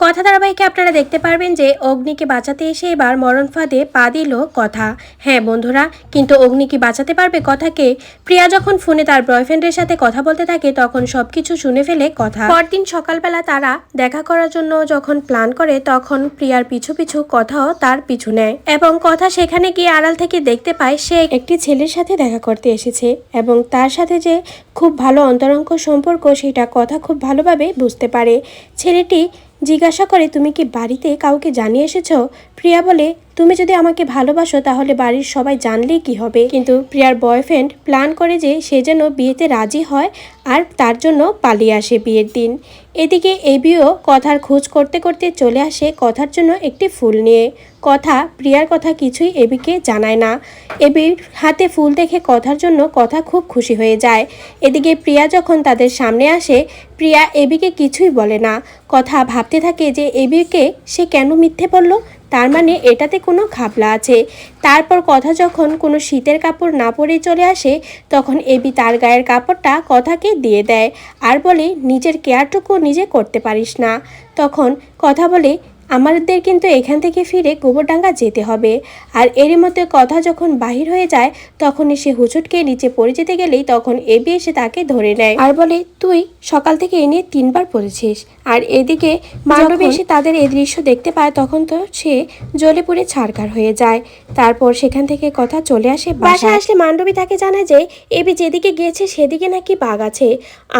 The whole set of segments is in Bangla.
কথা ধারাবাহিকে আপনারা দেখতে পারবেন যে অগ্নিকে বাঁচাতে এসে এবার মরণ ফাঁদে পা দিল কথা। হ্যাঁ বন্ধুরা, কিন্তু অগ্নি কি বাঁচাতে পারবে কথাকে? প্রিয়া যখন ফোনে তার বয়ফ্রেন্ডের সাথে কথা বলতে থাকে তখন সবকিছু শুনে ফেলে কথা। পরদিন সকালবেলা তারা দেখা করার জন্য যখন প্ল্যান করে তখন প্রিয়ার পিছু পিছু কথাও তার পিছু নেয় এবং কথা সেখানে গিয়ে আড়াল থেকে দেখতে পায় সে একটি ছেলের সাথে দেখা করতে এসেছে এবং তার সাথে যে খুব ভালো অন্তরঙ্গ সম্পর্ক সেটা কথা খুব ভালোভাবে বুঝতে পারে। ছেলেটি জিজ্ঞাসা করে, তুমি কি বাড়িতে কাউকে জানিয়ে এসেছো? প্রিয়া বলে, তুমি যদি আমাকে ভালোবাসো তাহলে বাড়ির সবাই জানলেই কি হবে। কিন্তু প্রিয়ার বয়ফ্রেন্ড প্ল্যান করে যে সে যেন বিয়েতে রাজি হয় আর তার জন্য পালিয়ে আসে বিয়ের দিন। এদিকে এবিও কথার খোঁজ করতে করতে চলে আসে কথার জন্য একটি ফুল নিয়ে। কথা প্রিয়ার কথা কিছুই এবিকে জানায় না। এবির হাতে ফুল দেখে কথার জন্য কথা খুব খুশি হয়ে যায়। এদিকে প্রিয়া যখন তাদের সামনে আসে প্রিয়া এবিকে কিছুই বলে না। কথা ভাবতে থাকে যে এবিকে সে কেন মিথ্যে বলল, তার মানে এটাতে কোনো ঘাবলা আছে। তারপর কথা যখন কোনো শীতের কাপড় না পরে চলে আসে তখন এবি তার গায়ের কাপড়টা কথাকে দিয়ে দেয় আর বলে, নিজের কেয়ারটুকু নিজে করতে পারিস না। তখন কথা বলে, আমাদের কিন্তু এখান থেকে ফিরে গোবরডাঙ্গা যেতে হবে। আর এরই মধ্যে কথা যখন বাহির হয়ে যায় তখনই সে হুচুটকে নিচে পড়ে যেতে গেলেই তখন এবি এসে তাকে ধরে নেয় আর বলে, তুই সকাল থেকে এ নিয়ে 3বার পড়েছিস। আর এদিকে মান্ডবী এসে তাদের এই দৃশ্য দেখতে পায় তখন তো সে জ্বলে পুড়ে ছারখার হয়ে যায়। তারপর সেখান থেকে কথা চলে আসে বাসায়। আসলে মান্ডবী তাকে জানায় যে এবি যেদিকে গিয়েছে সেদিকে নাকি বাঘ আছে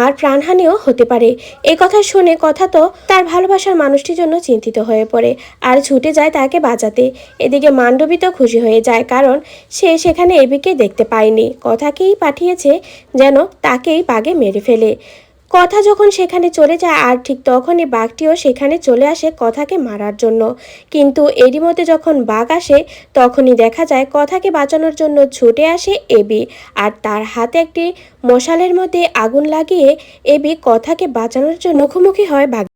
আর প্রাণহানিও হতে পারে। এই কথা শুনে কথা তো তার ভালোবাসার মানুষটির জন্য চিন্তিত হয়ে পড়ে আর ছুটে যায় তাকে বাঁচাতে। এদিকে মান্ডবী তো খুশি হয়ে যায় কারণ সে সেখানে এবিকে দেখতে পায়নি, কথাকেই পাঠিয়েছে যেন তাকেই বাঘে মেরে ফেলে। কথা যখন সেখানে চলে যায় আর ঠিক তখনই বাঘটিও সেখানে চলে আসে কথাকে মারার জন্য। কিন্তু এরই মধ্যে যখন বাঘ আসে তখনই দেখা যায় কথাকে বাঁচানোর জন্য ছুটে আসে এবি আর তার হাতে একটি মশালের মধ্যে আগুন লাগিয়ে এবি কথাকে বাঁচানোর জন্য মুখোমুখি হয় বাঘ।